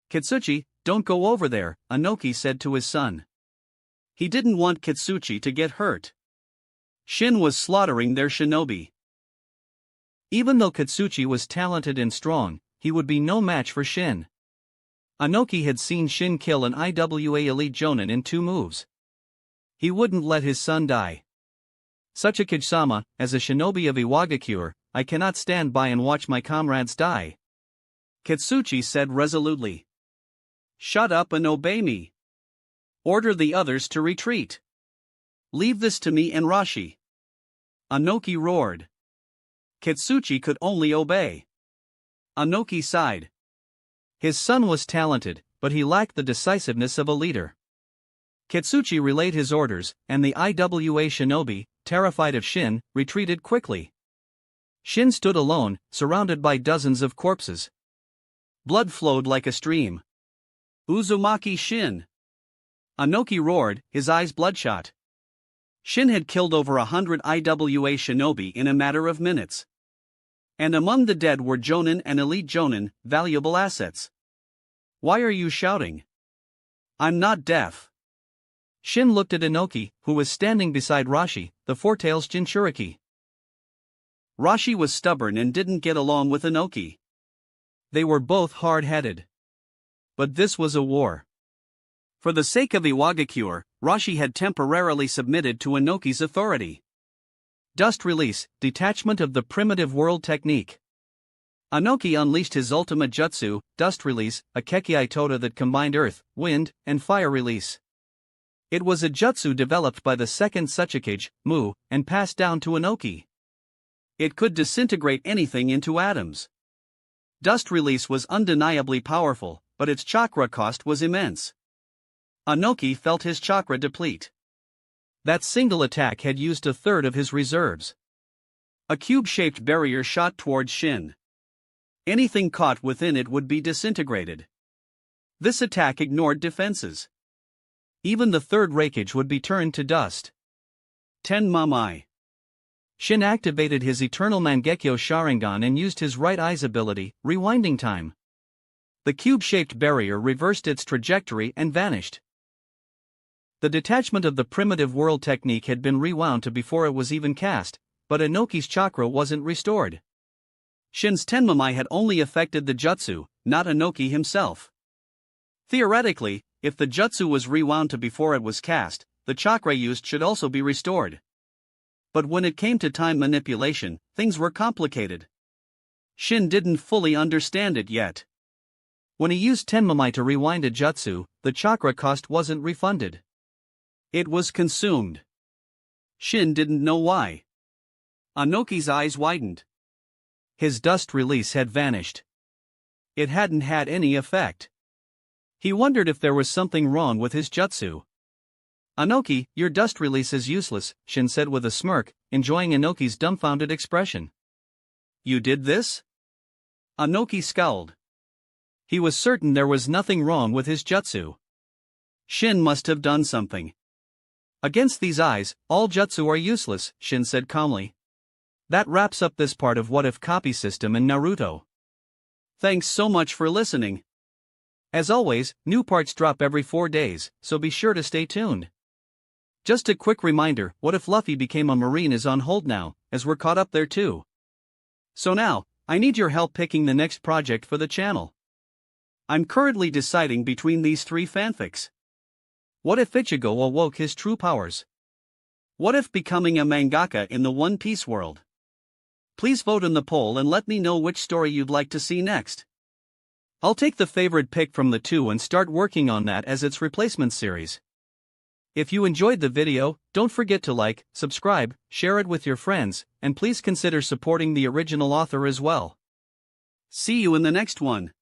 Kitsuchi, don't go over there, Anoki said to his son. He didn't want Kitsuchi to get hurt. Shin was slaughtering their shinobi. Even though Kitsuchi was talented and strong, he would be no match for Shin. Anoki had seen Shin kill an IWA elite Jonin in 2 moves. He wouldn't let his son die. Sachikage-sama, as a shinobi of Iwagakure, I cannot stand by and watch my comrades die. Kitsuchi said resolutely. Shut up and obey me. Order the others to retreat. Leave this to me and Rashi. Anoki roared. Kitsuchi could only obey. Anoki sighed. His son was talented, but he lacked the decisiveness of a leader. Kitsuchi relayed his orders, and the IWA shinobi, terrified of Shin, retreated quickly. Shin stood alone, surrounded by dozens of corpses. Blood flowed like a stream. Uzumaki Shin! Anoki roared, his eyes bloodshot. Shin had killed over 100 IWA shinobi in a matter of minutes. And among the dead were Jonin and Elite Jonin, valuable assets. Why are you shouting? I'm not deaf. Shin looked at Anoki, who was standing beside Rashi, the Four-Tails Jinchuriki. Rashi was stubborn and didn't get along with Anoki. They were both hard-headed. But this was a war. For the sake of Iwagakure, Rashi had temporarily submitted to Anoki's authority. Dust release, detachment of the primitive world technique. Anoki unleashed his ultimate jutsu, dust release, a Kekkei Tota that combined earth, wind, and fire release. It was a jutsu developed by the second Sachikage, Mu, and passed down to Anoki. It could disintegrate anything into atoms. Dust release was undeniably powerful, but its chakra cost was immense. Anoki felt his chakra deplete. That single attack had used 1/3 of his reserves. A cube-shaped barrier shot towards Shin. Anything caught within it would be disintegrated. This attack ignored defenses. Even the 3rd Reikage would be turned to dust. Ten Mamai. Shin activated his Eternal Mangekyo Sharingan and used his right eye's ability, Rewinding Time. The cube-shaped barrier reversed its trajectory and vanished. The detachment of the primitive world technique had been rewound to before it was even cast, but Anoki's chakra wasn't restored. Shin's Tenmamai had only affected the jutsu, not Anoki himself. Theoretically, if the jutsu was rewound to before it was cast, the chakra used should also be restored. But when it came to time manipulation, things were complicated. Shin didn't fully understand it yet. When he used Tenmamai to rewind a jutsu, the chakra cost wasn't refunded. It was consumed. Shin didn't know why. Anoki's eyes widened. His dust release had vanished. It hadn't had any effect. He wondered if there was something wrong with his jutsu. Anoki, your dust release is useless, Shin said with a smirk, enjoying Anoki's dumbfounded expression. You did this? Anoki scowled. He was certain there was nothing wrong with his jutsu. Shin must have done something. Against these eyes, all jutsu are useless, Shin said calmly. That wraps up this part of What If Copy System in Naruto. Thanks so much for listening. As always, new parts drop every 4 days, so be sure to stay tuned. Just a quick reminder, What If Luffy Became a Marine is on hold now, as we're caught up there too. So now, I need your help picking the next project for the channel. I'm currently deciding between these 3 fanfics. What if Ichigo awoke his true powers? What if becoming a mangaka in the One Piece world? Please vote in the poll and let me know which story you'd like to see next. I'll take the favorite pick from the two and start working on that as its replacement series. If you enjoyed the video, don't forget to like, subscribe, share it with your friends, and please consider supporting the original author as well. See you in the next one.